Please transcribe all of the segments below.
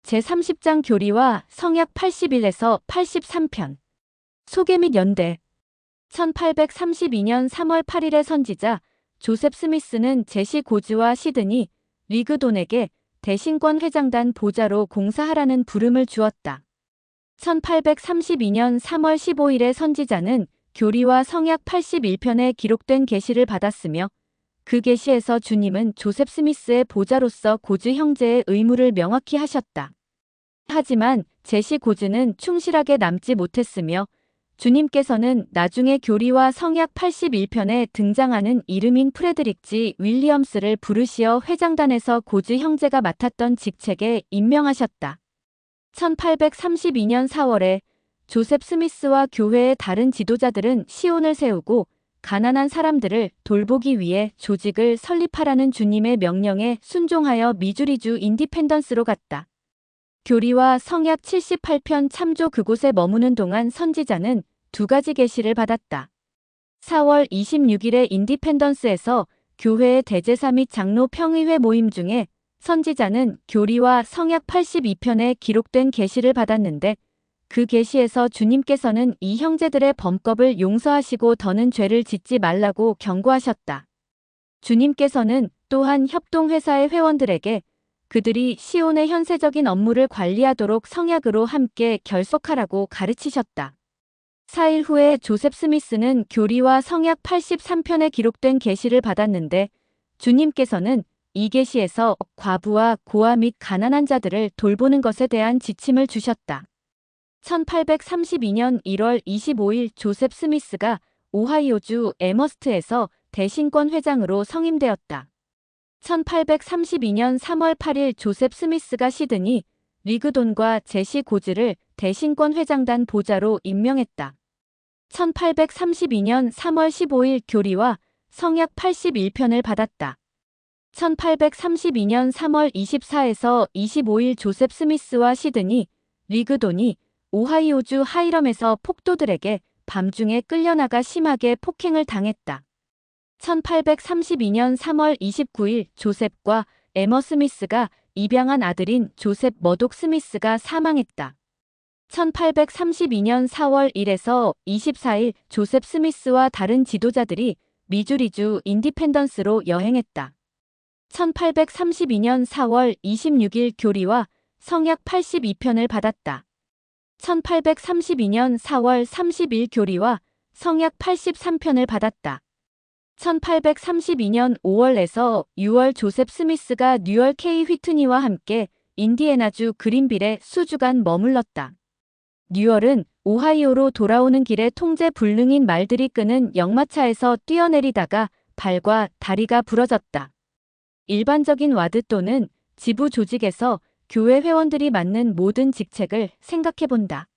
제30장 교리와 성약 81에서 83편. 소개 및 연대. 1832년 3월 8일의 선지자 조셉 스미스는 제시 고즈와 시드니 리그돈에게 대신권 회장단 보좌로 공사하라는 부름을 주었다. 1832년 3월 15일의 선지자는 교리와 성약 81편에 기록된 계시를 받았으며 그 계시에서 주님은 조셉 스미스의 보좌로서 고즈 형제의 의무를 명확히 하셨다. 하지만 제시 고즈는 충실하게 남지 못했으며 주님께서는 나중에 교리와 성약 81편에 등장하는 이름인 프레드릭 G. 윌리엄스를 부르시어 회장단에서 고즈 형제가 맡았던 직책에 임명하셨다. 1832년 4월에 조셉 스미스와 교회의 다른 지도자들은 시온을 세우고 가난한 사람들을 돌보기 위해 조직을 설립하라는 주님의 명령에 순종하여 미주리주 인디펜던스로 갔다. 교리와 성약 78편 참조 그곳에 머무는 동안 선지자는 두 가지 계시를 받았다. 4월 26일에 인디펜던스에서 교회의 대제사 및 장로 평의회 모임 중에 선지자는 교리와 성약 82편에 기록된 계시를 받았는데 그 계시에서 주님께서는 이 형제들의 범법을 용서하시고 더는 죄를 짓지 말라고 경고하셨다. 주님께서는 또한 협동회사의 회원들에게 그들이 시온의 현세적인 업무를 관리하도록 성약으로 함께 결속하라고 가르치셨다. 4일 후에 조셉 스미스는 교리와 성약 83편에 기록된 계시를 받았는데 주님께서는 이 계시에서 과부와 고아 및 가난한 자들을 돌보는 것에 대한 지침을 주셨다. 1832년 1월 25일 조셉 스미스가 오하이오주 애머스트에서 대신권 회장으로 성임되었다. 1832년 3월 8일 조셉 스미스가 시드니 리그돈과 제시 고즈를 대신권 회장단 보좌로 임명했다. 1832년 3월 15일 교리와 성약 81편을 받았다. 1832년 3월 24에서 25일 조셉 스미스와 시드니 리그돈이 오하이오주 하이럼에서 폭도들에게 밤중에 끌려나가 심하게 폭행을 당했다. 1832년 3월 29일 조셉과 에머 스미스가 입양한 아들인 조셉 머독 스미스가 사망했다. 1832년 4월 1에서 24일 조셉 스미스와 다른 지도자들이 미주리주 인디펜던스로 여행했다. 1832년 4월 26일 교리와 성약 82편을 받았다. 1832년 4월 30일 교리와 성약 83편을 받았다. 1832년 5월에서 6월 조셉 스미스가 뉴얼 K. 휘트니와 함께 인디애나주 그린빌에 수주간 머물렀다. 뉴얼은 오하이오로 돌아오는 길에 통제 불능인 말들이 끄는 역마차에서 뛰어내리다가 발과 다리가 부러졌다. 일반적인 와드 또는 지부 조직에서 교회 회원들이 맡는 모든 직책을 생각해본다.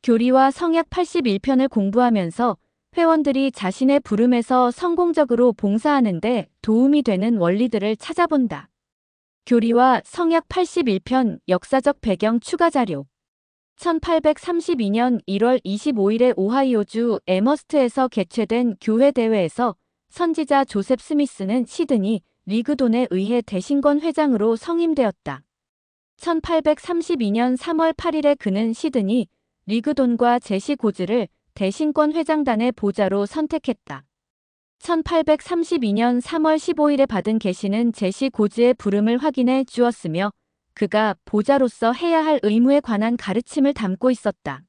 교리와 성약 81편을 공부하면서 회원들이 자신의 부름에서 성공적으로 봉사하는데 도움이 되는 원리들을 찾아본다. 교리와 성약 81편 역사적 배경 추가 자료. 1832년 1월 25일에 오하이오주 애머스트에서 개최된 교회 대회에서 선지자 조셉 스미스는 시드니 리그돈에 의해 대신권 회장으로 성임되었다. 1832년 3월 8일에 그는 시드니 리그돈과 제시 고즈를 대신권 회장단의 보좌로 선택했다. 1832년 3월 15일에 받은 계시는 제시 고즈의 부름을 확인해 주었으며 그가 보좌로서 해야 할 의무에 관한 가르침을 담고 있었다.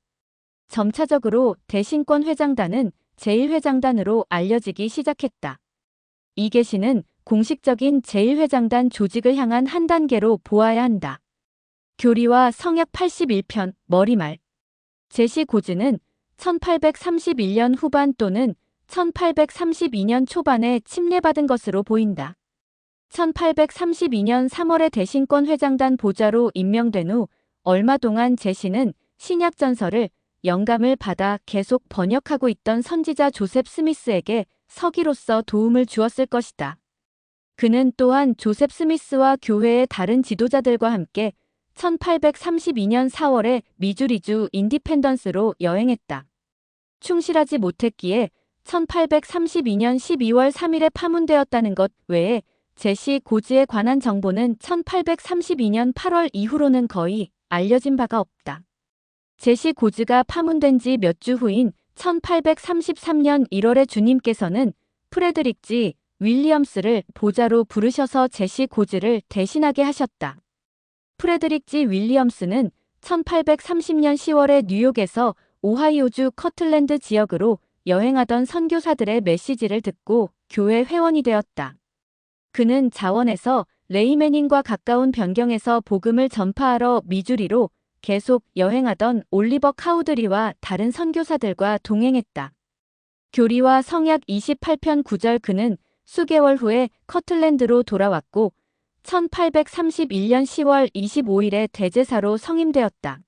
점차적으로 대신권 회장단은 제1회장단으로 알려지기 시작했다. 이 계시는 공식적인 제1회장단 조직을 향한 한 단계로 보아야 한다. 교리와 성약 81편 머리말. 제시 고즈는 1831년 후반 또는 1832년 초반에 침례받은 것으로 보인다. 1832년 3월에 대신권 회장단 보좌로 임명된 후 얼마 동안 제시는 신약전설을 영감을 받아 계속 번역하고 있던 선지자 조셉 스미스에게 서기로서 도움을 주었을 것이다. 그는 또한 조셉 스미스와 교회의 다른 지도자들과 함께 1832년 4월에 미주리주 인디펜던스로 여행했다. 충실하지 못했기에 1832년 12월 3일에 파문되었다는 것 외에 제시 고즈에 관한 정보는 1832년 8월 이후로는 거의 알려진 바가 없다. 제시 고즈가 파문된 지 몇 주 후인 1833년 1월에 주님께서는 프레드릭 G. 윌리엄스를 보좌로 부르셔서 제시 고즈를 대신하게 하셨다. 프레드릭 G. 윌리엄스는 1830년 10월에 뉴욕에서 오하이오주 커틀랜드 지역으로 여행하던 선교사들의 메시지를 듣고 교회 회원이 되었다. 그는 자원에서 레이매닝과 가까운 변경에서 복음을 전파하러 미주리로 계속 여행하던 올리버 카우드리와 다른 선교사들과 동행했다. 교리와 성약 28편 9절 그는 수개월 후에 커틀랜드로 돌아왔고 1831년 10월 25일에 대제사로 성임되었다.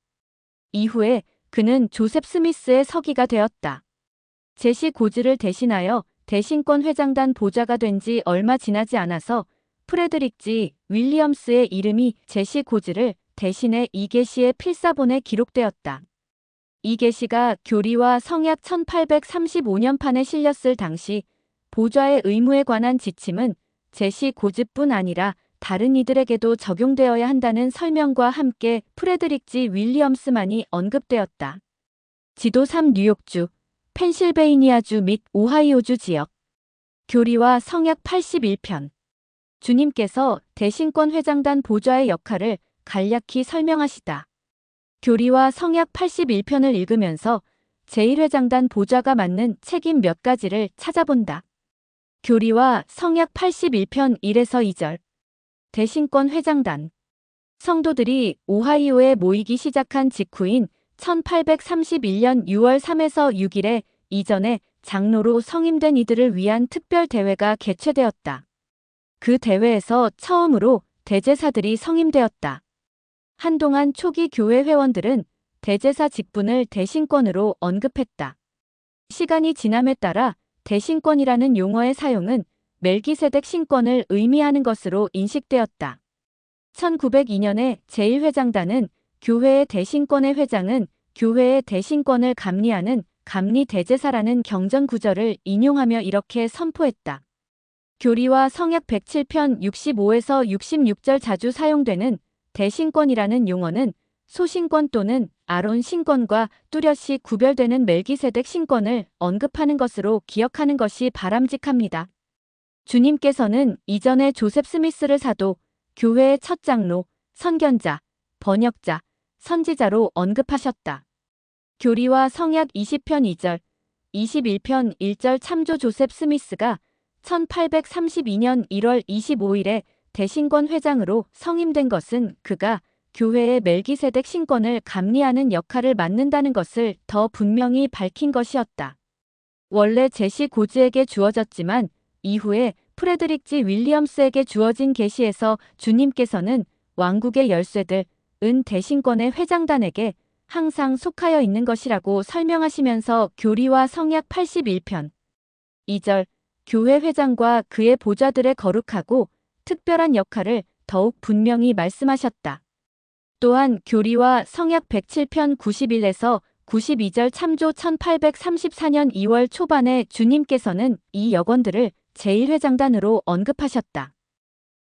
이후에 그는 조셉 스미스의 서기가 되었다. 제시 고즈를 대신하여 대신권 회장단 보좌가 된 지 얼마 지나지 않아서 프레드릭 G. 윌리엄스의 이름이 제시 고즈를 대신해 이 계시의 필사본에 기록되었다. 이 계시가 교리와 성약 1835년판에 실렸을 당시 보좌의 의무에 관한 지침은 제시 고즈뿐 아니라 다른 이들에게도 적용되어야 한다는 설명과 함께 프레드릭 G. 윌리엄스만이 언급되었다. 지도 3 뉴욕주, 펜실베이니아주 및 오하이오주 지역. 교리와 성약 81편. 주님께서 대신권 회장단 보좌의 역할을 간략히 설명하시다. 교리와 성약 81편을 읽으면서 제1회장단 보좌가 맡는 책임 몇 가지를 찾아본다. 교리와 성약 81편 1에서 2절. 대신권 회장단. 성도들이 오하이오에 모이기 시작한 직후인 1831년 6월 3에서 6일에 이전에 장로로 성임된 이들을 위한 특별 대회가 개최되었다. 그 대회에서 처음으로 대제사들이 성임되었다. 한동안 초기 교회 회원들은 대제사 직분을 대신권으로 언급했다. 시간이 지남에 따라 대신권이라는 용어의 사용은 멜기세덱 신권을 의미하는 것으로 인식되었다. 1902년에 제1회장단은 교회의 대신권의 회장은 교회의 대신권을 감리하는 감리 대제사라는 경전 구절을 인용하며 이렇게 선포했다. 교리와 성약 107편 65에서 66절 자주 사용되는 대신권이라는 용어는 소신권 또는 아론 신권과 뚜렷이 구별되는 멜기세덱 신권을 언급하는 것으로 기억하는 것이 바람직합니다. 주님께서는 이전에 조셉 스미스를 사도, 교회의 첫 장로, 선견자, 번역자, 선지자로 언급하셨다. 교리와 성약 20편 2절, 21편 1절 참조 조셉 스미스가 1832년 1월 25일에 대신권 회장으로 성임된 것은 그가 교회의 멜기세덱 신권을 감리하는 역할을 맡는다는 것을 더 분명히 밝힌 것이었다. 원래 제시 고즈에게 주어졌지만 이후에 프레드릭 G. 윌리엄스에게 주어진 계시에서 주님께서는 왕국의 열쇠들, 은 대신권의 회장단에게 항상 속하여 있는 것이라고 설명하시면서 교리와 성약 81편 2절 교회 회장과 그의 보좌들의 거룩하고 특별한 역할을 더욱 분명히 말씀하셨다. 또한 교리와 성약 107편 91에서 92절 참조 1834년 2월 초반에 주님께서는 이 역원들을 제1회장단으로 언급하셨다.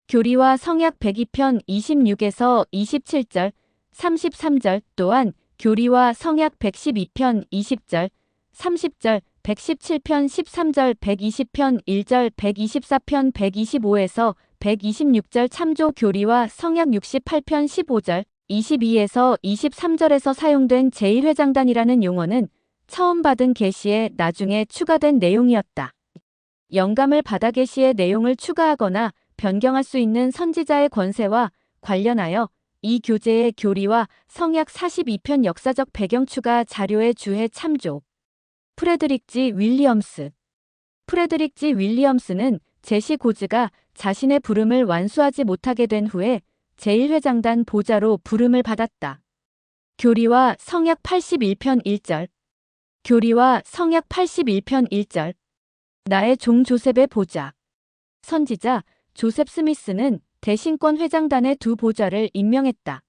교리와 성약 102편 26에서 27절, 33절 또한 교리와 성약 112편 20절, 30절, 117편 13절, 120편 1절, 124편 125에서 126절 참조 교리와 성약 68편 15절, 22에서 23절에서 사용된 제1회장단이라는 용어는 처음 받은 계시에 나중에 추가된 내용이었다. 영감을 받아 계시의 내용을 추가하거나 변경할 수 있는 선지자의 권세와 관련하여 이 교재의 교리와 성약 42편 역사적 배경 추가 자료의 주해 참조. 프레드릭 G. 윌리엄스. 프레드릭 G. 윌리엄스는 제시 고즈가 자신의 부름을 완수하지 못하게 된 후에 제1회장단 보좌로 부름을 받았다. 교리와 성약 81편 1절. 교리와 성약 81편 1절. 나의 종 조셉의 보좌. 선지자 조셉 스미스는 대신권 회장단의 두 보좌를 임명했다.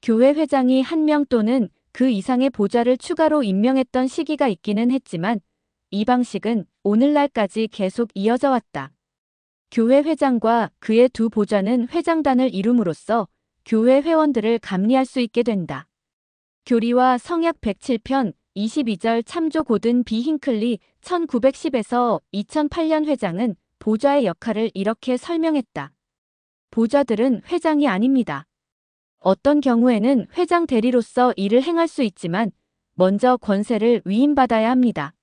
교회 회장이 한 명 또는 그 이상의 보좌를 추가로 임명했던 시기가 있기는 했지만 이 방식은 오늘날까지 계속 이어져 왔다. 교회 회장과 그의 두 보좌는 회장단을 이룸으로써 교회 회원들을 감리할 수 있게 된다. 교리와 성약 107편 22절 참조 고든 비 힝클리 1910에서 2008년 회장은 보좌의 역할을 이렇게 설명했다. 보좌들은 회장이 아닙니다. 어떤 경우에는 회장 대리로서 일을 행할 수 있지만 먼저 권세를 위임받아야 합니다.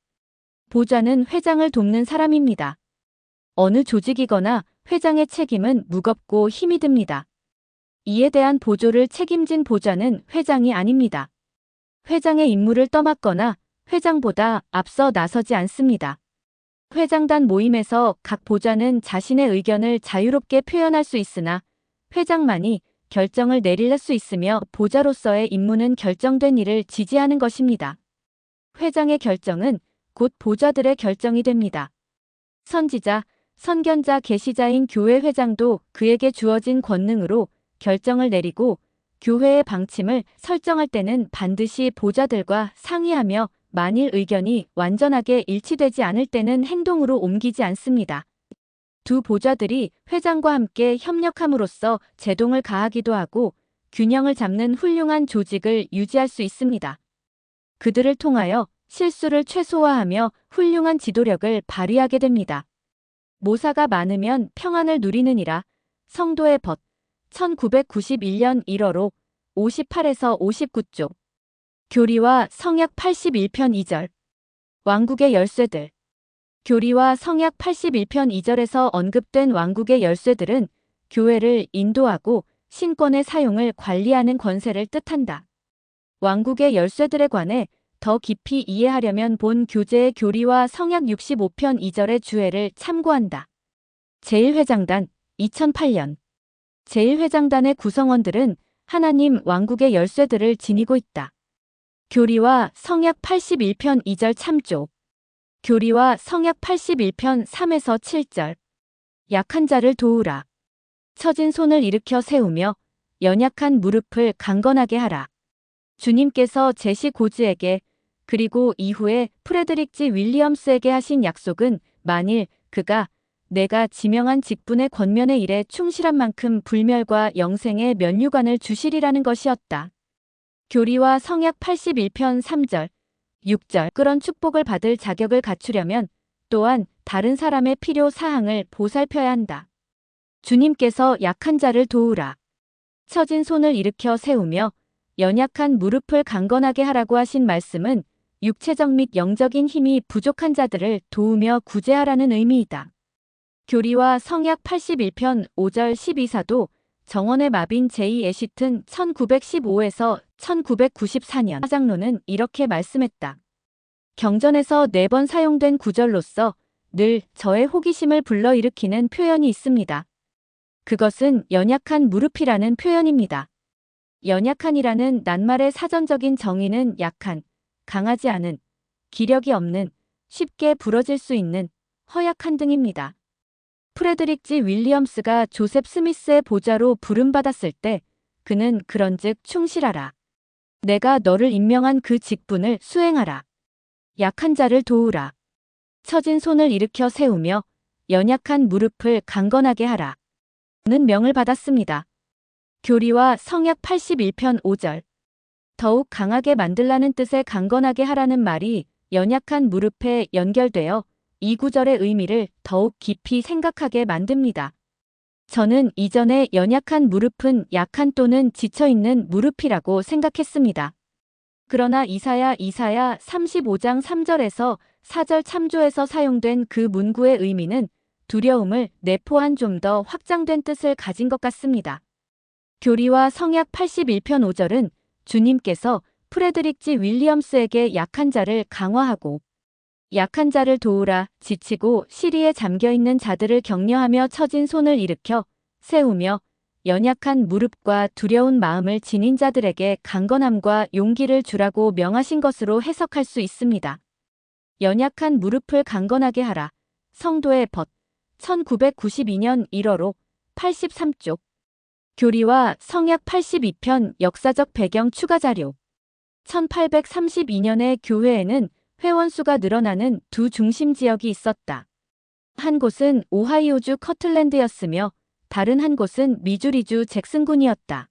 보좌는 회장을 돕는 사람입니다. 어느 조직이거나 회장의 책임은 무겁고 힘이 듭니다. 이에 대한 보조를 책임진 보좌는 회장이 아닙니다. 회장의 임무를 떠맡거나 회장보다 앞서 나서지 않습니다. 회장단 모임에서 각 보좌는 자신의 의견을 자유롭게 표현할 수 있으나 회장만이 결정을 내릴 수 있으며 보좌로서의 임무는 결정된 일을 지지하는 것입니다. 회장의 결정은 곧 보좌들의 결정이 됩니다. 선지자, 선견자, 계시자인 교회 회장도 그에게 주어진 권능으로 결정을 내리고 교회의 방침을 설정할 때는 반드시 보좌들과 상의하며 만일 의견이 완전하게 일치되지 않을 때는 행동으로 옮기지 않습니다. 두 보좌들이 회장과 함께 협력함으로써 제동을 가하기도 하고 균형을 잡는 훌륭한 조직을 유지할 수 있습니다. 그들을 통하여 실수를 최소화하며 훌륭한 지도력을 발휘하게 됩니다. 모사가 많으면 평안을 누리느니라. 성도의 벗 1991년 1월호 58에서 59쪽 교리와 성약 81편 2절 왕국의 열쇠들 교리와 성약 81편 2절에서 언급된 왕국의 열쇠들은 교회를 인도하고 신권의 사용을 관리하는 권세를 뜻한다. 왕국의 열쇠들에 관해 더 깊이 이해하려면 본 교재의 교리와 성약 65편 2절의 주해를 참고한다. 제1회장단 2008년 제1회장단의 구성원들은 하나님 왕국의 열쇠들을 지니고 있다. 교리와 성약 81편 2절 참조 교리와 성약 81편 3에서 7절 약한 자를 도우라. 처진 손을 일으켜 세우며 연약한 무릎을 강건하게 하라. 주님께서 제시 고즈에게 그리고 이후에 프레드릭 G. 윌리엄스에게 하신 약속은 만일 그가 내가 지명한 직분의 권면의 일에 충실한 만큼 불멸과 영생의 면류관을 주시리라는 것이었다. 교리와 성약 81편 3절, 6절 그런 축복을 받을 자격을 갖추려면 또한 다른 사람의 필요 사항을 보살펴야 한다. 주님께서 약한 자를 도우라. 처진 손을 일으켜 세우며 연약한 무릎을 강건하게 하라고 하신 말씀은 육체적 및 영적인 힘이 부족한 자들을 도우며 구제하라는 의미이다. 교리와 성약 81편 5절 12사도 정원의 마빈 제이 애시튼 1915에서 1994년 사장로는 이렇게 말씀했다. 경전에서 4번 사용된 구절로서 늘 저의 호기심을 불러일으키는 표현이 있습니다. 그것은 연약한 무릎이라는 표현입니다. 연약한이라는 낱말의 사전적인 정의는 약한, 강하지 않은, 기력이 없는, 쉽게 부러질 수 있는, 허약한 등입니다. 프레드릭 G. 윌리엄스가 조셉 스미스의 보좌로 부름받았을 때 그는 그런즉 충실하라. 내가 너를 임명한 그 직분을 수행하라. 약한 자를 도우라. 처진 손을 일으켜 세우며 연약한 무릎을 강건하게 하라. 는 명을 받았습니다. 교리와 성약 81편 5절 더욱 강하게 만들라는 뜻의 강건하게 하라는 말이 연약한 무릎에 연결되어 이 구절의 의미를 더욱 깊이 생각하게 만듭니다. 저는 이전에 연약한 무릎은 약한 또는 지쳐있는 무릎이라고 생각했습니다. 그러나 이사야 35장 3절에서 4절 참조에서 사용된 그 문구의 의미는 두려움을 내포한 좀 더 확장된 뜻을 가진 것 같습니다. 교리와 성약 81편 5절은 주님께서 프레드릭 G. 윌리엄스에게 약한 자를 강화하고 약한 자를 도우라 지치고 시리에 잠겨있는 자들을 격려하며 처진 손을 일으켜 세우며 연약한 무릎과 두려운 마음을 지닌 자들에게 강건함과 용기를 주라고 명하신 것으로 해석할 수 있습니다. 연약한 무릎을 강건하게 하라. 성도의 벗 1992년 1월호 83쪽 교리와 성약 82편 역사적 배경 추가 자료 1832년에 교회에는 회원 수가 늘어나는 두 중심 지역이 있었다. 한 곳은 오하이오주 커틀랜드였으며 다른 한 곳은 미주리주 잭슨군이었다.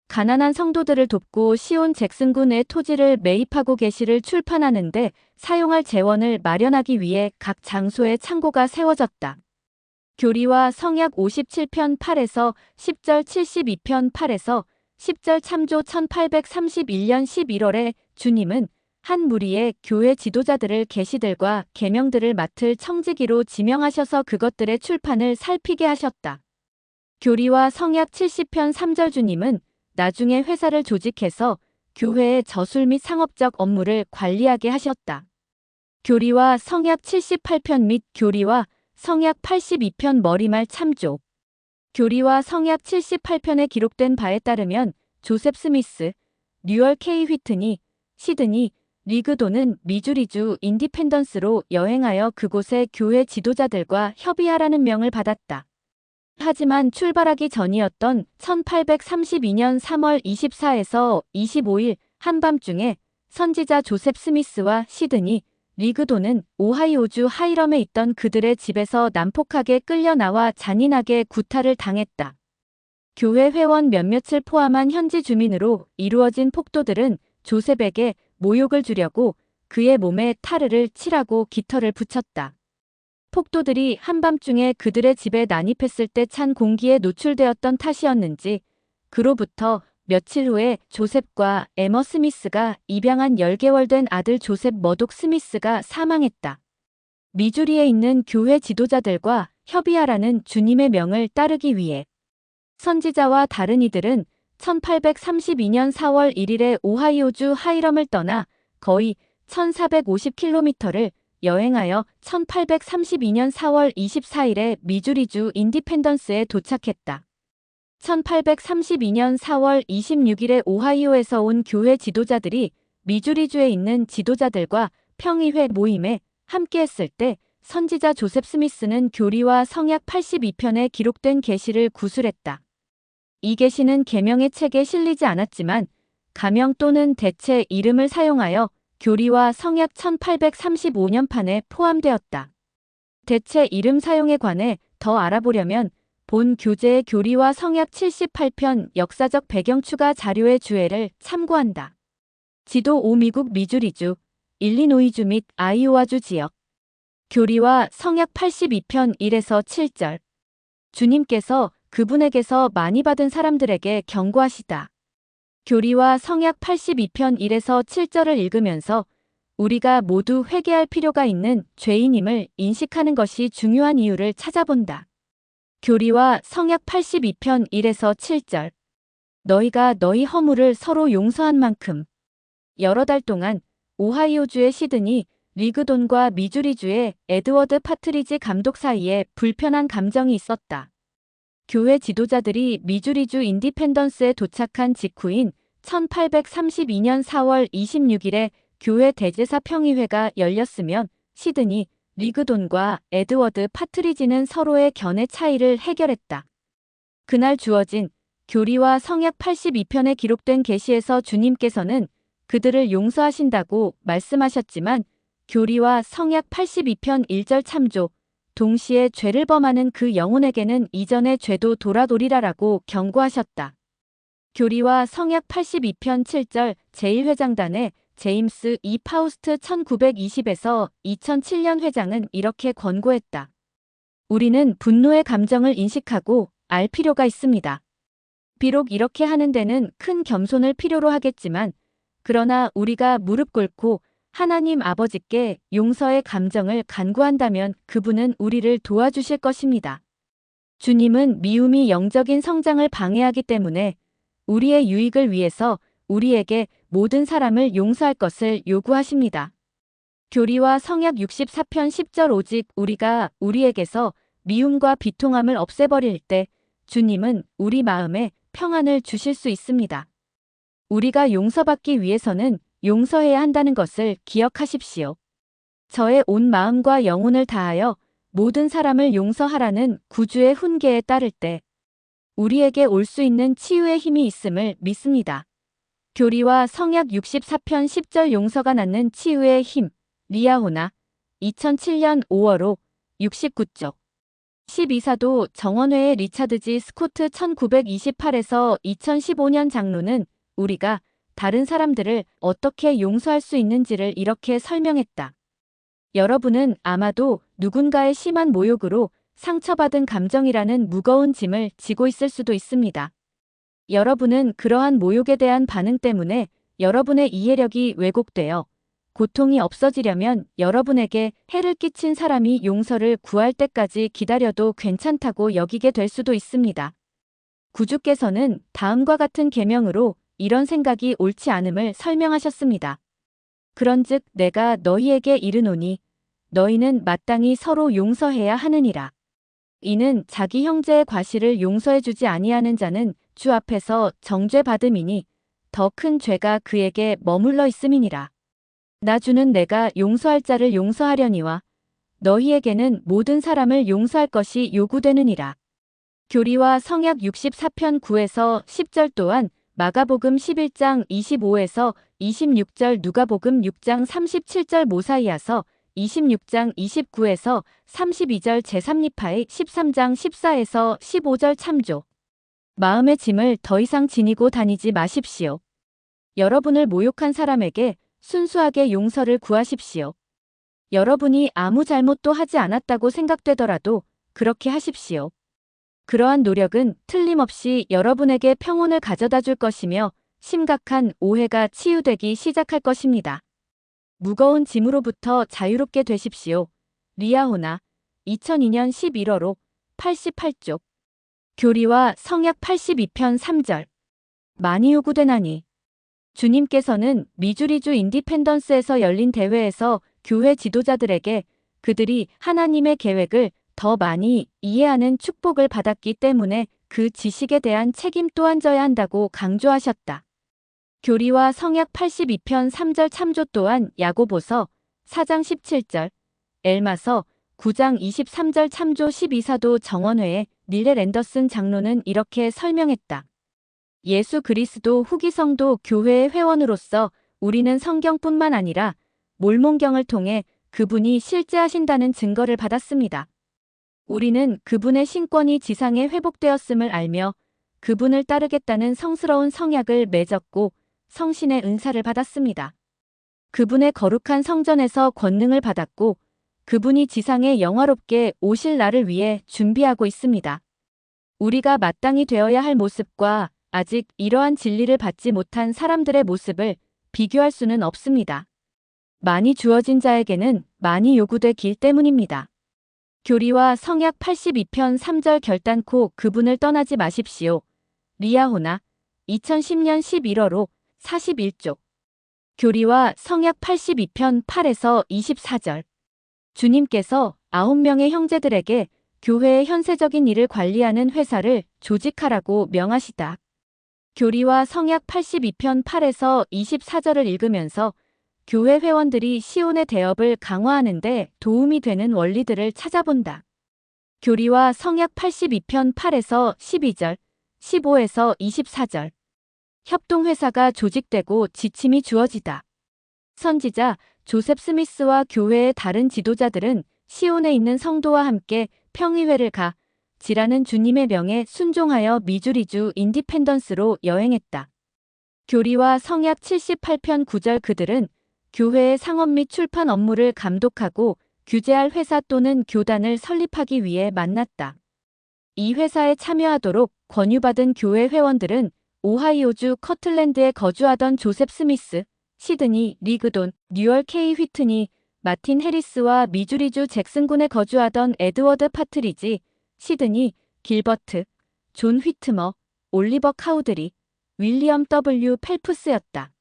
가난한 성도들을 돕고 시온 잭슨군의 토지를 매입하고 계시를 출판하는데 사용할 재원을 마련하기 위해 각 장소에 창고가 세워졌다. 교리와 성약 57편 8에서 10절 72편 8에서 10절 참조 1831년 11월에 주님은 한 무리의 교회 지도자들을 계시들과 계명들을 맡을 청지기로 지명하셔서 그것들의 출판을 살피게 하셨다. 교리와 성약 70편 3절 주님은 나중에 회사를 조직해서 교회의 저술 및 상업적 업무를 관리하게 하셨다. 교리와 성약 78편 및 교리와 성약 82편 머리말 참조. 교리와 성약 78편에 기록된 바에 따르면 조셉 스미스, 뉴얼 K 휘트니, 시드니, 리그도는 미주리주 인디펜던스로 여행하여 그곳의 교회 지도자들과 협의하라는 명을 받았다. 하지만 출발하기 전이었던 1832년 3월 24에서 25일 한밤중에 선지자 조셉 스미스와 시드니, 리그도는 오하이오주 하이럼에 있던 그들의 집에서 난폭하게 끌려 나와 잔인하게 구타를 당했다. 교회 회원 몇몇을 포함한 현지 주민으로 이루어진 폭도들은 조셉에게 모욕을 주려고 그의 몸에 타르를 칠하고 깃털을 붙였다. 폭도들이 한밤중에 그들의 집에 난입했을 때 찬 공기에 노출되었던 탓이었는지 그로부터 며칠 후에 조셉과 에머 스미스가 입양한 10개월 된 아들 조셉 머독 스미스가 사망했다. 미주리에 있는 교회 지도자들과 협의하라는 주님의 명을 따르기 위해 선지자와 다른 이들은 1832년 4월 1일에 오하이오주 하이럼을 떠나 거의 1450km를 여행하여 1832년 4월 24일에 미주리주 인디펜던스에 도착했다. 1832년 4월 26일에 오하이오에서 온 교회 지도자들이 미주리주에 있는 지도자들과 평의회 모임에 함께했을 때 선지자 조셉 스미스는 교리와 성약 82편에 기록된 계시를 구술했다. 이 계시는 계명의 책에 실리지 않았지만 가명 또는 대체 이름을 사용하여 교리와 성약 1835년판에 포함되었다. 대체 이름 사용에 관해 더 알아보려면 본 교재의 교리와 성약 78편 역사적 배경 추가 자료의 주해를 참고한다. 지도 5 미국 미주리주, 일리노이주 및 아이오와주 지역. 교리와 성약 82편 1에서 7절. 주님께서 그분에게서 많이 받은 사람들에게 경고하시다. 교리와 성약 82편 1에서 7절을 읽으면서 우리가 모두 회개할 필요가 있는 죄인임을 인식하는 것이 중요한 이유를 찾아본다. 교리와 성약 82편 1에서 7절. 너희가 너희 허물을 서로 용서한 만큼. 여러 달 동안 오하이오주의 시드니, 리그돈과 미주리주의 에드워드 파트리지 감독 사이에 불편한 감정이 있었다. 교회 지도자들이 미주리주 인디펜던스에 도착한 직후인 1832년 4월 26일에 교회 대제사 평의회가 열렸으면 시드니, 리그돈과 에드워드 파트리지는 서로의 견해 차이를 해결했다. 그날 주어진 교리와 성약 82편에 기록된 계시에서 주님께서는 그들을 용서하신다고 말씀하셨지만 교리와 성약 82편 1절 참조, 동시에 죄를 범하는 그 영혼에게는 이전의 죄도 돌아도리라라고 경고하셨다. 교리와 성약 82편 7절 제1회장단의 제임스 E. 파우스트 1920에서 2007년 회장은 이렇게 권고했다. 우리는 분노의 감정을 인식하고 알 필요가 있습니다. 비록 이렇게 하는 데는 큰 겸손을 필요로 하겠지만 그러나 우리가 무릎 꿇고 하나님 아버지께 용서의 감정을 간구한다면 그분은 우리를 도와주실 것입니다. 주님은 미움이 영적인 성장을 방해하기 때문에 우리의 유익을 위해서 우리에게 모든 사람을 용서할 것을 요구하십니다. 교리와 성약 64편 10절 오직 우리가 우리에게서 미움과 비통함을 없애버릴 때 주님은 우리 마음에 평안을 주실 수 있습니다. 우리가 용서받기 위해서는 용서해야 한다는 것을 기억하십시오. 저의 온 마음과 영혼을 다하여 모든 사람을 용서하라는 구주의 훈계에 따를 때 우리에게 올 수 있는 치유의 힘이 있음을 믿습니다. 교리와 성약 64편 10절 용서가 낳는 치유의 힘, 리아호나 2007년 5월호 69쪽. 12사도 정원회의 리차드 G. 스코트 1928에서 2015년 장로는 우리가 다른 사람들을 어떻게 용서할 수 있는지를 이렇게 설명했다. 여러분은 아마도 누군가의 심한 모욕으로 상처받은 감정이라는 무거운 짐을 지고 있을 수도 있습니다. 여러분은 그러한 모욕에 대한 반응 때문에 여러분의 이해력이 왜곡되어 고통이 없어지려면 여러분에게 해를 끼친 사람이 용서를 구할 때까지 기다려도 괜찮다고 여기게 될 수도 있습니다. 구주께서는 다음과 같은 계명으로 이런 생각이 옳지 않음을 설명하셨습니다. 그런즉 내가 너희에게 이르노니 너희는 마땅히 서로 용서해야 하느니라. 이는 자기 형제의 과실을 용서해주지 아니하는 자는 주 앞에서 정죄받음이니 더 큰 죄가 그에게 머물러 있음이니라. 나 주는 내가 용서할 자를 용서하려니와 너희에게는 모든 사람을 용서할 것이 요구되느니라. 교리와 성약 64편 9에서 10절 또한 마가복음 11장 25에서 26절 누가복음 6장 37절 모사이아서 26장 29에서 32절 제3리파의 13장 14에서 15절 참조. 마음의 짐을 더 이상 지니고 다니지 마십시오. 여러분을 모욕한 사람에게 순수하게 용서를 구하십시오. 여러분이 아무 잘못도 하지 않았다고 생각되더라도 그렇게 하십시오. 그러한 노력은 틀림없이 여러분에게 평온을 가져다 줄 것이며 심각한 오해가 치유되기 시작할 것입니다. 무거운 짐으로부터 자유롭게 되십시오. 리아호나 2002년 11월호 88쪽. 교리와 성약 82편 3절. 많이 요구되나니. 주님께서는 미주리주 인디펜던스에서 열린 대회에서 교회 지도자들에게 그들이 하나님의 계획을 더 많이 이해하는 축복을 받았기 때문에 그 지식에 대한 책임 또한 져야 한다고 강조하셨다. 교리와 성약 82편 3절 참조 또한 야고보서 4장 17절, 엘마서 9장 23절 참조 12사도 정원회의 닐레 랜더슨 장로는 이렇게 설명했다. 예수 그리스도 후기 성도 교회의 회원으로서 우리는 성경뿐만 아니라 몰몬경을 통해 그분이 실제하신다는 증거를 받았습니다. 우리는 그분의 신권이 지상에 회복되었음을 알며 그분을 따르겠다는 성스러운 성약을 맺었고 성신의 은사를 받았습니다. 그분의 거룩한 성전에서 권능을 받았고 그분이 지상에 영화롭게 오실 날을 위해 준비하고 있습니다. 우리가 마땅히 되어야 할 모습과 아직 이러한 진리를 받지 못한 사람들의 모습을 비교할 수는 없습니다. 많이 주어진 자에게는 많이 요구되기 때문입니다. 교리와 성약 82편 3절 결단코 그분을 떠나지 마십시오. 리아호나 2010년 11월호 41쪽. 교리와 성약 82편 8에서 24절. 주님께서 9명의 형제들에게 교회의 현세적인 일을 관리하는 회사를 조직하라고 명하시다. 교리와 성약 82편 8에서 24절을 읽으면서 교회 회원들이 시온의 대업을 강화하는 데 도움이 되는 원리들을 찾아본다. 교리와 성약 82편 8에서 12절, 15에서 24절. 협동회사가 조직되고 지침이 주어지다. 선지자 조셉 스미스와 교회의 다른 지도자들은 시온에 있는 성도와 함께 평의회를 가 지라는 주님의 명에 순종하여 미주리주 인디펜던스로 여행했다. 교리와 성약 78편 9절 그들은 교회의 상업 및 출판 업무를 감독하고 규제할 회사 또는 교단을 설립하기 위해 만났다. 이 회사에 참여하도록 권유받은 교회 회원들은 오하이오주 커틀랜드에 거주하던 조셉 스미스, 시드니 리그돈, 뉴얼 K 휘트니, 마틴 해리스와 미주리주 잭슨군에 거주하던 에드워드 파트리지, 시드니, 길버트, 존 휘트머, 올리버 카우드리, 윌리엄 W. 펠프스였다.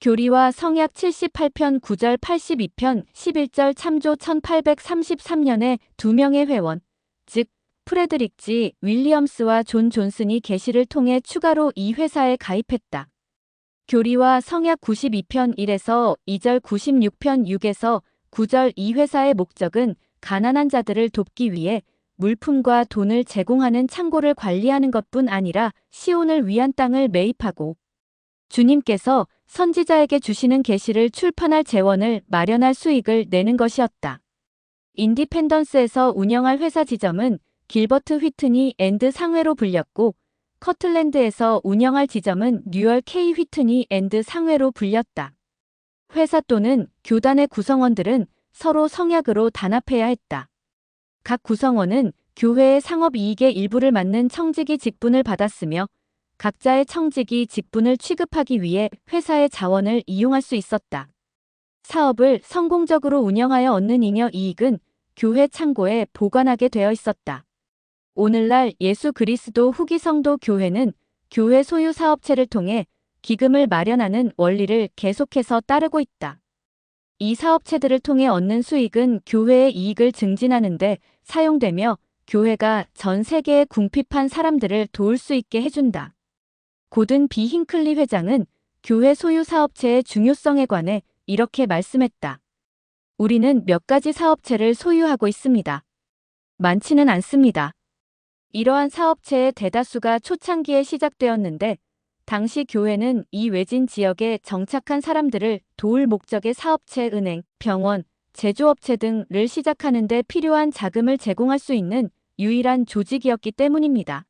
교리와 성약 78편 9절 82편 11절 참조 1833년에 2명의 회원, 즉 프레드릭 G. 윌리엄스와 존 존슨이 계시를 통해 추가로 이 회사에 가입했다. 교리와 성약 92편 1에서 2절 96편 6에서 9절 이 회사의 목적은 가난한 자들을 돕기 위해 물품과 돈을 제공하는 창고를 관리하는 것뿐 아니라 시온을 위한 땅을 매입하고 주님께서 선지자에게 주시는 계시를 출판할 재원을 마련할 수익을 내는 것이었다. 인디펜던스에서 운영할 회사 지점은 길버트 휘트니 앤드 상회로 불렸고, 커틀랜드에서 운영할 지점은 뉴얼 K 휘트니 앤드 상회로 불렸다. 회사 또는 교단의 구성원들은 서로 성약으로 단합해야 했다. 각 구성원은 교회의 상업이익의 일부를 맡는 청지기 직분을 받았으며 각자의 청지기 직분을 취급하기 위해 회사의 자원을 이용할 수 있었다. 사업을 성공적으로 운영하여 얻는 잉여 이익은 교회 창고에 보관하게 되어 있었다. 오늘날 예수 그리스도 후기 성도 교회는 교회 소유 사업체를 통해 기금을 마련하는 원리를 계속해서 따르고 있다. 이 사업체들을 통해 얻는 수익은 교회의 이익을 증진하는 데 사용되며 교회가 전 세계의 궁핍한 사람들을 도울 수 있게 해준다. 고든 B 힌클리 회장은 교회 소유 사업체의 중요성에 관해 이렇게 말씀했다. 우리는 몇 가지 사업체를 소유하고 있습니다. 많지는 않습니다. 이러한 사업체의 대다수가 초창기에 시작되었는데 당시 교회는 이 외진 지역에 정착한 사람들을 도울 목적의 사업체, 은행, 병원, 제조업체 등을 시작하는 데 필요한 자금을 제공할 수 있는 유일한 조직이었기 때문입니다.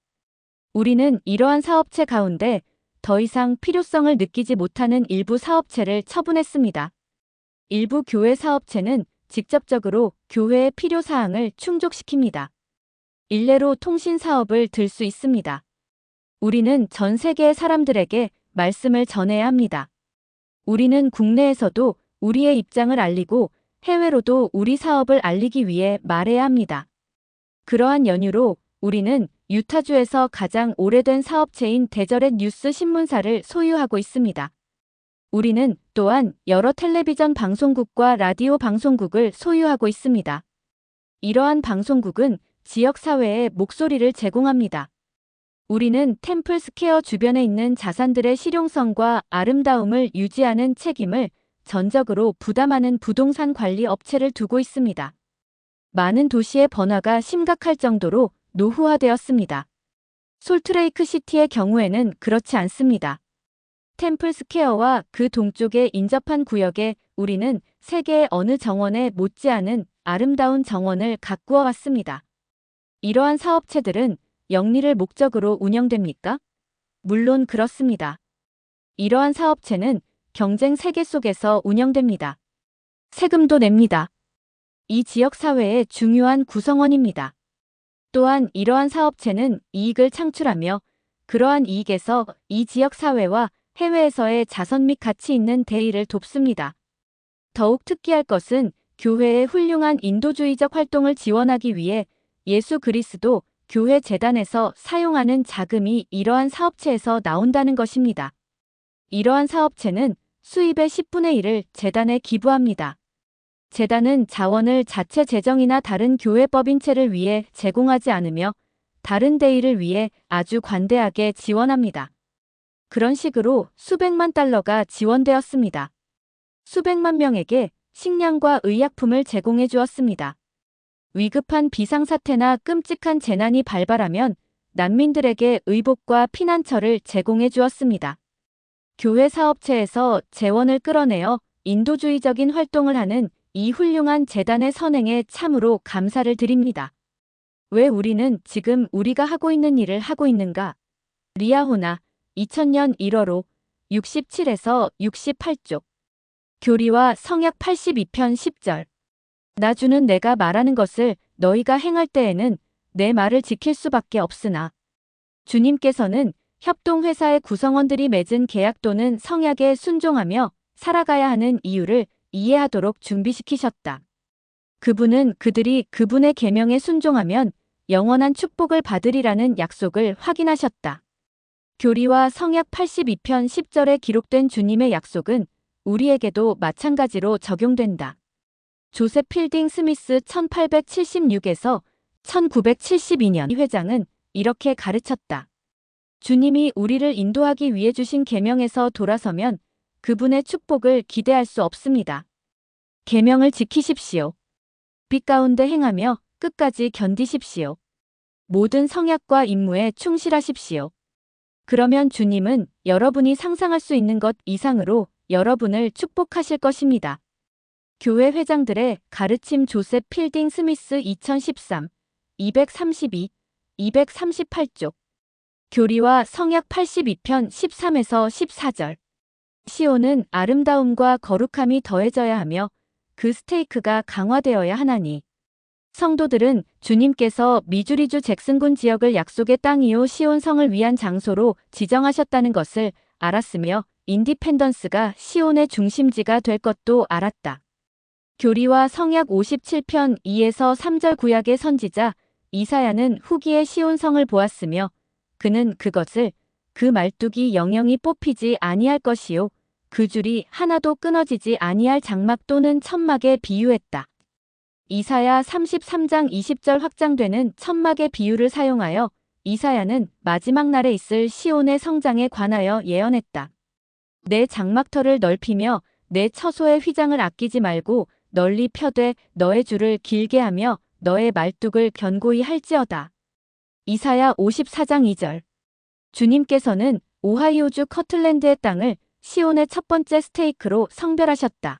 우리는 이러한 사업체 가운데 더 이상 필요성을 느끼지 못하는 일부 사업체를 처분했습니다. 일부 교회 사업체는 직접적으로 교회의 필요사항을 충족시킵니다. 일례로 통신 사업을 들 수 있습니다. 우리는 전 세계의 사람들에게 말씀을 전해야 합니다. 우리는 국내에서도 우리의 입장을 알리고 해외로도 우리 사업을 알리기 위해 말해야 합니다. 그러한 연유로 우리는 유타주에서 가장 오래된 사업체인 데저렛 뉴스 신문사를 소유하고 있습니다. 우리는 또한 여러 텔레비전 방송국과 라디오 방송국을 소유하고 있습니다. 이러한 방송국은 지역사회에 목소리를 제공합니다. 우리는 템플 스퀘어 주변에 있는 자산들의 실용성과 아름다움을 유지하는 책임을 전적으로 부담하는 부동산 관리 업체를 두고 있습니다. 많은 도시의 번화가 심각할 정도로 노후화되었습니다. 솔트레이크 시티의 경우에는 그렇지 않습니다. 템플 스퀘어와 그 동쪽에 인접한 구역에 우리는 세계의 어느 정원에 못지않은 아름다운 정원을 가꾸어 왔습니다. 이러한 사업체들은 영리를 목적으로 운영됩니까? 물론 그렇습니다. 이러한 사업체는 경쟁 세계 속에서 운영됩니다. 세금도 냅니다. 이 지역사회의 중요한 구성원입니다. 또한 이러한 사업체는 이익을 창출하며 그러한 이익에서 이 지역사회와 해외에서의 자선 및 가치 있는 대의를 돕습니다. 더욱 특기할 것은 교회의 훌륭한 인도주의적 활동을 지원하기 위해 예수 그리스도 교회 재단에서 사용하는 자금이 이러한 사업체에서 나온다는 것입니다. 이러한 사업체는 수입의 10분의 1을 재단에 기부합니다. 재단은 자원을 자체 재정이나 다른 교회법인체를 위해 제공하지 않으며 다른 대의를 위해 아주 관대하게 지원합니다. 그런 식으로 수백만 달러가 지원되었습니다. 수백만 명에게 식량과 의약품을 제공해 주었습니다. 위급한 비상사태나 끔찍한 재난이 발발하면 난민들에게 의복과 피난처를 제공해 주었습니다. 교회 사업체에서 재원을 끌어내어 인도주의적인 활동을 하는 이 훌륭한 재단의 선행에 참으로 감사를 드립니다. 왜 우리는 지금 우리가 하고 있는 일을 하고 있는가? 리아호나 2000년 1월호 67에서 68쪽 교리와 성약 82편 10절 나주는 내가 말하는 것을 너희가 행할 때에는 내 말을 지킬 수밖에 없으나 주님께서는 협동회사의 구성원들이 맺은 계약 또는 성약에 순종하며 살아가야 하는 이유를 이해하도록 준비시키셨다. 그분은 그들이 그분의 계명에 순종하면 영원한 축복을 받으리라는 약속을 확인하셨다. 교리와 성약 82편 10절에 기록된 주님의 약속은 우리에게도 마찬가지로 적용된다. 조셉 필딩 스미스 1876에서 1972년 회장은 이렇게 가르쳤다. 주님이 우리를 인도하기 위해 주신 계명에서 돌아서면 그분의 축복을 기대할 수 없습니다. 계명을 지키십시오. 빛 가운데 행하며 끝까지 견디십시오. 모든 성약과 임무에 충실하십시오. 그러면 주님은 여러분이 상상할 수 있는 것 이상으로 여러분을 축복하실 것입니다. 교회 회장들의 가르침 조셉 필딩 스미스 2013, 232, 238쪽. 교리와 성약 82편 13에서 14절. 시온은 아름다움과 거룩함이 더해져야 하며 그 스테이크가 강화되어야 하나니. 성도들은 주님께서 미주리주 잭슨군 지역을 약속의 땅이요 시온성을 위한 장소로 지정하셨다는 것을 알았으며 인디펜던스가 시온의 중심지가 될 것도 알았다. 교리와 성약 57편 2에서 3절 구약의 선지자 이사야는 후기의 시온성을 보았으며 그는 그것을 그 말뚝이 영영이 뽑히지 아니할 것이요 그 줄이 하나도 끊어지지 아니할 장막 또는 천막에 비유했다. 이사야 33장 20절 확장되는 천막의 비유를 사용하여 이사야는 마지막 날에 있을 시온의 성장에 관하여 예언했다. 내 장막터를 넓히며 내 처소의 휘장을 아끼지 말고 널리 펴되 너의 줄을 길게 하며 너의 말뚝을 견고히 할지어다. 이사야 54장 2절. 주님께서는 오하이오주 커틀랜드의 땅을 시온의 첫 번째 스테이크로 성별하셨다.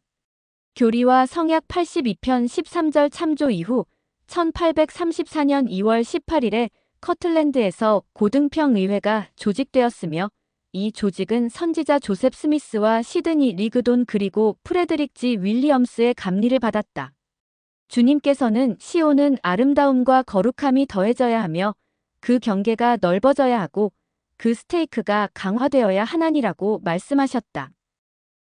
교리와 성약 82편 13절 참조 이후 1834년 2월 18일에 커틀랜드에서 고등평의회가 조직되었으며 이 조직은 선지자 조셉 스미스와 시드니 리그돈 그리고 프레드릭 G 윌리엄스의 감리를 받았다. 주님께서는 시온은 아름다움과 거룩함이 더해져야 하며 그 경계가 넓어져야 하고 그 스테이크가 강화되어야 하나니라고 말씀하셨다.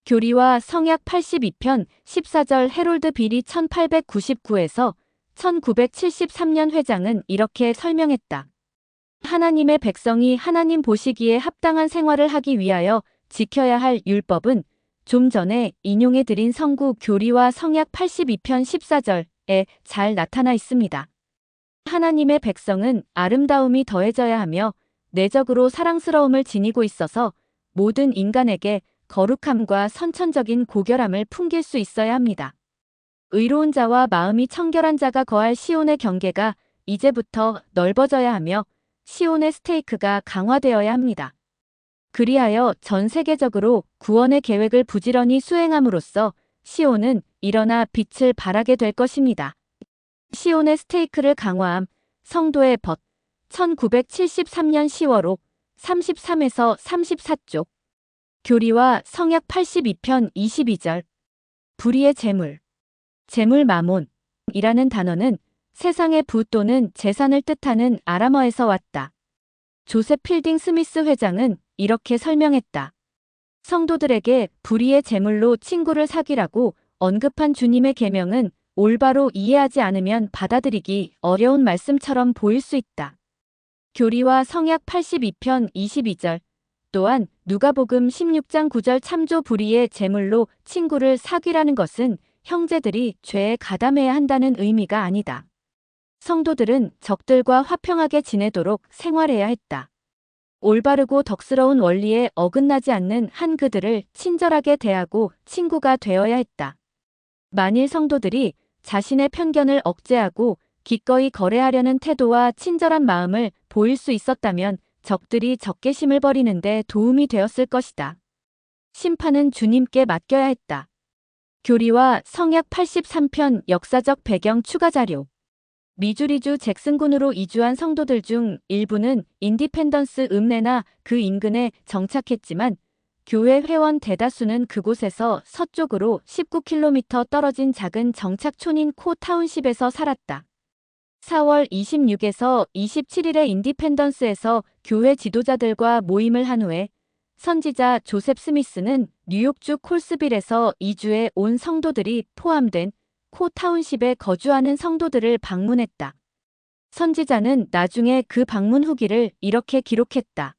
교리와 성약 82편 14절 헤롤드 빌이 1899에서 1973년 회장은 이렇게 설명했다. 하나님의 백성이 하나님 보시기에 합당한 생활을 하기 위하여 지켜야 할 율법은 좀 전에 인용해드린 성구 교리와 성약 82편 14절에 잘 나타나 있습니다. 하나님의 백성은 아름다움이 더해져야 하며 내적으로 사랑스러움을 지니고 있어서 모든 인간에게 거룩함과 선천적인 고결함을 풍길 수 있어야 합니다. 의로운 자와 마음이 청결한 자가 거할 시온의 경계가 이제부터 넓어져야 하며 시온의 스테이크가 강화되어야 합니다. 그리하여 전 세계적으로 구원의 계획을 부지런히 수행함으로써 시온은 일어나 빛을 발하게 될 것입니다. 시온의 스테이크를 강화함, 성도의 벗, 1973년 10월 33에서 34쪽. 교리와 성약 82편 22절. 불의의 재물. 재물 마몬이라는 단어는 세상의 부 또는 재산을 뜻하는 아람어에서 왔다. 조셉 필딩 스미스 회장은 이렇게 설명했다. 성도들에게 불의의 재물로 친구를 사귀라고 언급한 주님의 계명은 올바로 이해하지 않으면 받아들이기 어려운 말씀처럼 보일 수 있다. 교리와 성약 82편 22절. 또한 누가복음 16장 9절 참조 불의의 재물로 친구를 사귀라는 것은 형제들이 죄에 가담해야 한다는 의미가 아니다. 성도들은 적들과 화평하게 지내도록 생활해야 했다. 올바르고 덕스러운 원리에 어긋나지 않는 한 그들을 친절하게 대하고 친구가 되어야 했다. 만일 성도들이 자신의 편견을 억제하고 기꺼이 거래하려는 태도와 친절한 마음을 보일 수 있었다면 적들이 적개심을 버리는데 도움이 되었을 것이다. 심판은 주님께 맡겨야 했다. 교리와 성약 83편 역사적 배경 추가 자료. 미주리주 잭슨군으로 이주한 성도들 중 일부는 인디펜던스 읍내나 그 인근에 정착했지만 교회 회원 대다수는 그곳에서 서쪽으로 19km 떨어진 작은 정착촌인 코 타운십에서 살았다. 4월 26에서 27일에 인디펜던스에서 교회 지도자들과 모임을 한 후에 선지자 조셉 스미스는 뉴욕주 콜스빌에서 이주해 온 성도들이 포함된 코 타운십에 거주하는 성도들을 방문했다. 선지자는 나중에 그 방문 후기를 이렇게 기록했다.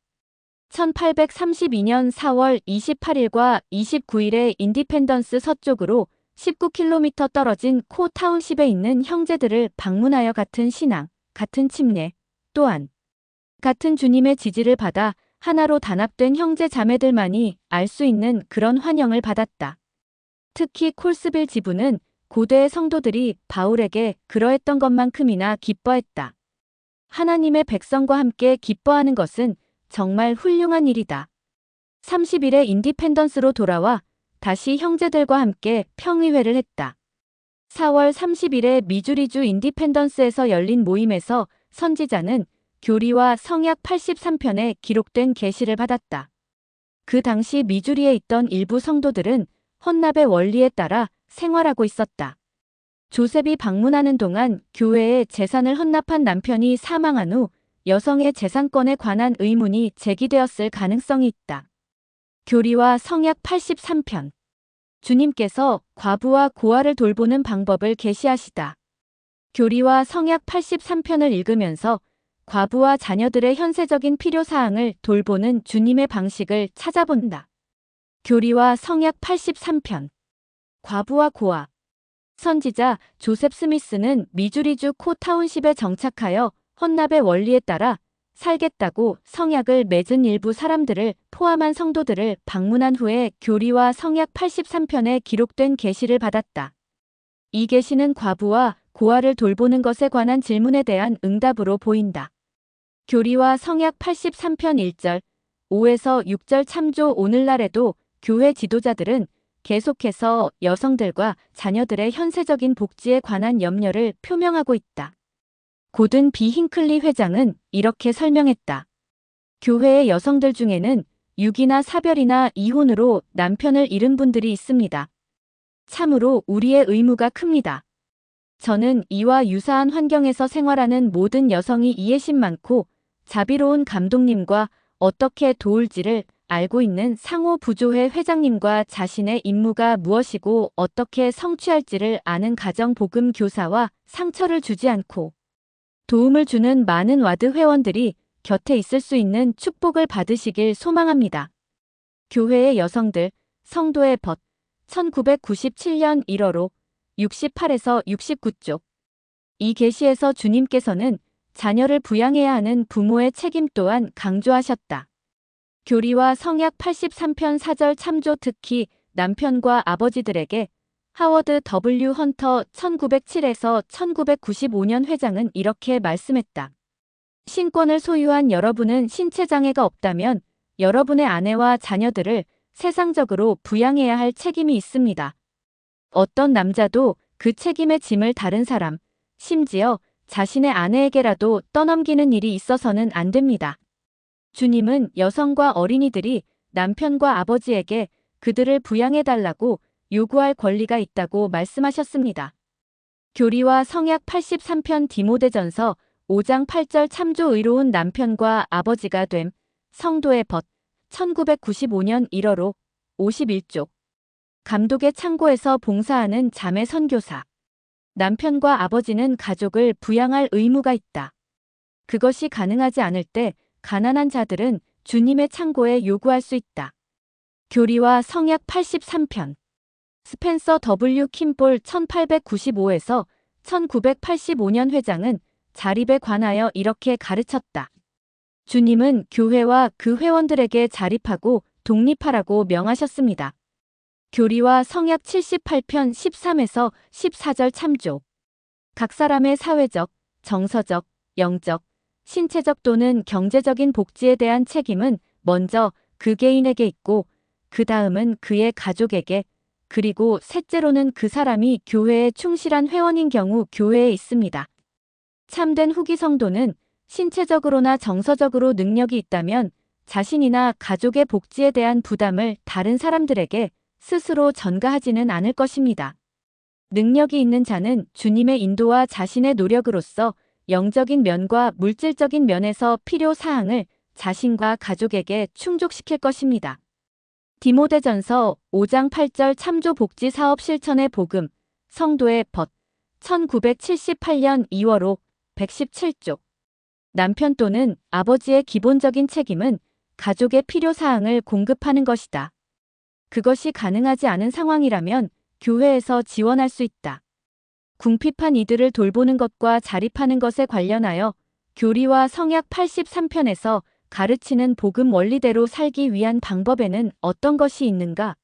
1832년 4월 28일과 29일에 인디펜던스 서쪽으로 19km 떨어진 코 타운십에 있는 형제들을 방문하여 같은 신앙, 같은 침례, 또한 같은 주님의 지지를 받아 하나로 단합된 형제 자매들만이 알 수 있는 그런 환영을 받았다. 특히 콜스빌 지부는 고대의 성도들이 바울에게 그러했던 것만큼이나 기뻐했다. 하나님의 백성과 함께 기뻐하는 것은 정말 훌륭한 일이다. 30일에 인디펜던스로 돌아와 다시 형제들과 함께 평의회를 했다. 4월 30일에 미주리주 인디펜던스에서 열린 모임에서 선지자는 교리와 성약 83편에 기록된 계시를 받았다. 그 당시 미주리에 있던 일부 성도들은 헌납의 원리에 따라 생활하고 있었다. 조셉이 방문하는 동안 교회에 재산을 헌납한 남편이 사망한 후 여성의 재산권에 관한 의문이 제기되었을 가능성이 있다. 교리와 성약 83편. 주님께서 과부와 고아를 돌보는 방법을 계시하시다. 교리와 성약 83편을 읽으면서 과부와 자녀들의 현세적인 필요사항을 돌보는 주님의 방식을 찾아본다. 교리와 성약 83편. 과부와 고아. 선지자 조셉 스미스는 미주리주 코 타운십에 정착하여 헌납의 원리에 따라 살겠다고 성약을 맺은 일부 사람들을 포함한 성도들을 방문한 후에 교리와 성약 83편에 기록된 계시를 받았다. 이 계시는 과부와 고아를 돌보는 것에 관한 질문에 대한 응답으로 보인다. 교리와 성약 83편 1절, 5에서 6절 참조. 오늘날에도 교회 지도자들은 계속해서 여성들과 자녀들의 현세적인 복지에 관한 염려를 표명하고 있다. 고든 비 힌클리 회장은 이렇게 설명했다. 교회의 여성들 중에는 유기나 사별이나 이혼으로 남편을 잃은 분들이 있습니다. 참으로 우리의 의무가 큽니다. 저는 이와 유사한 환경에서 생활하는 모든 여성이 이해심 많고 자비로운 감독님과 어떻게 도울지를 알고 있는 상호부조회 회장님과 자신의 임무가 무엇이고 어떻게 성취할지를 아는 가정복음 교사와 상처를 주지 않고 도움을 주는 많은 와드 회원들이 곁에 있을 수 있는 축복을 받으시길 소망합니다. 교회의 여성들, 성도의 벗, 1997년 1월호 68에서 69쪽. 이 계시에서 주님께서는 자녀를 부양해야 하는 부모의 책임 또한 강조하셨다. 교리와 성약 83편 4절 참조. 특히 남편과 아버지들에게 하워드 W. 헌터 1907에서 1995년 회장은 이렇게 말씀했다. 신권을 소유한 여러분은 신체장애가 없다면 여러분의 아내와 자녀들을 세상적으로 부양해야 할 책임이 있습니다. 어떤 남자도 그 책임의 짐을 다른 사람, 심지어 자신의 아내에게라도 떠넘기는 일이 있어서는 안 됩니다. 주님은 여성과 어린이들이 남편과 아버지에게 그들을 부양해달라고 요구할 권리가 있다고 말씀하셨습니다. 교리와 성약 83편 디모데전서 5장 8절 참조. 의로운 남편과 아버지가 됨. 성도의 벗. 1995년 1월호 51쪽. 감독의 창고에서 봉사하는 자매 선교사. 남편과 아버지는 가족을 부양할 의무가 있다. 그것이 가능하지 않을 때 가난한 자들은 주님의 창고에 요구할 수 있다. 교리와 성약 83편. 스펜서 W. 킴볼 1895에서 1985년 회장은 자립에 관하여 이렇게 가르쳤다. 주님은 교회와 그 회원들에게 자립하고 독립하라고 명하셨습니다. 교리와 성약 78편 13에서 14절 참조. 각 사람의 사회적, 정서적, 영적, 신체적 또는 경제적인 복지에 대한 책임은 먼저 그 개인에게 있고 그 다음은 그의 가족에게 그리고 셋째로는 그 사람이 교회에 충실한 회원인 경우 교회에 있습니다. 참된 후기 성도는 신체적으로나 정서적으로 능력이 있다면 자신이나 가족의 복지에 대한 부담을 다른 사람들에게 스스로 전가하지는 않을 것입니다. 능력이 있는 자는 주님의 인도와 자신의 노력으로서 영적인 면과 물질적인 면에서 필요 사항을 자신과 가족에게 충족시킬 것입니다. 디모데전서 5장 8절 참조. 복지 사업 실천의 복음, 성도의 벗, 1978년 2월호 117쪽. 남편 또는 아버지의 기본적인 책임은 가족의 필요 사항을 공급하는 것이다. 그것이 가능하지 않은 상황이라면 교회에서 지원할 수 있다. 궁핍한 이들을 돌보는 것과 자립하는 것에 관련하여 교리와 성약 83편에서 가르치는 복음 원리대로 살기 위한 방법에는 어떤 것이 있는가?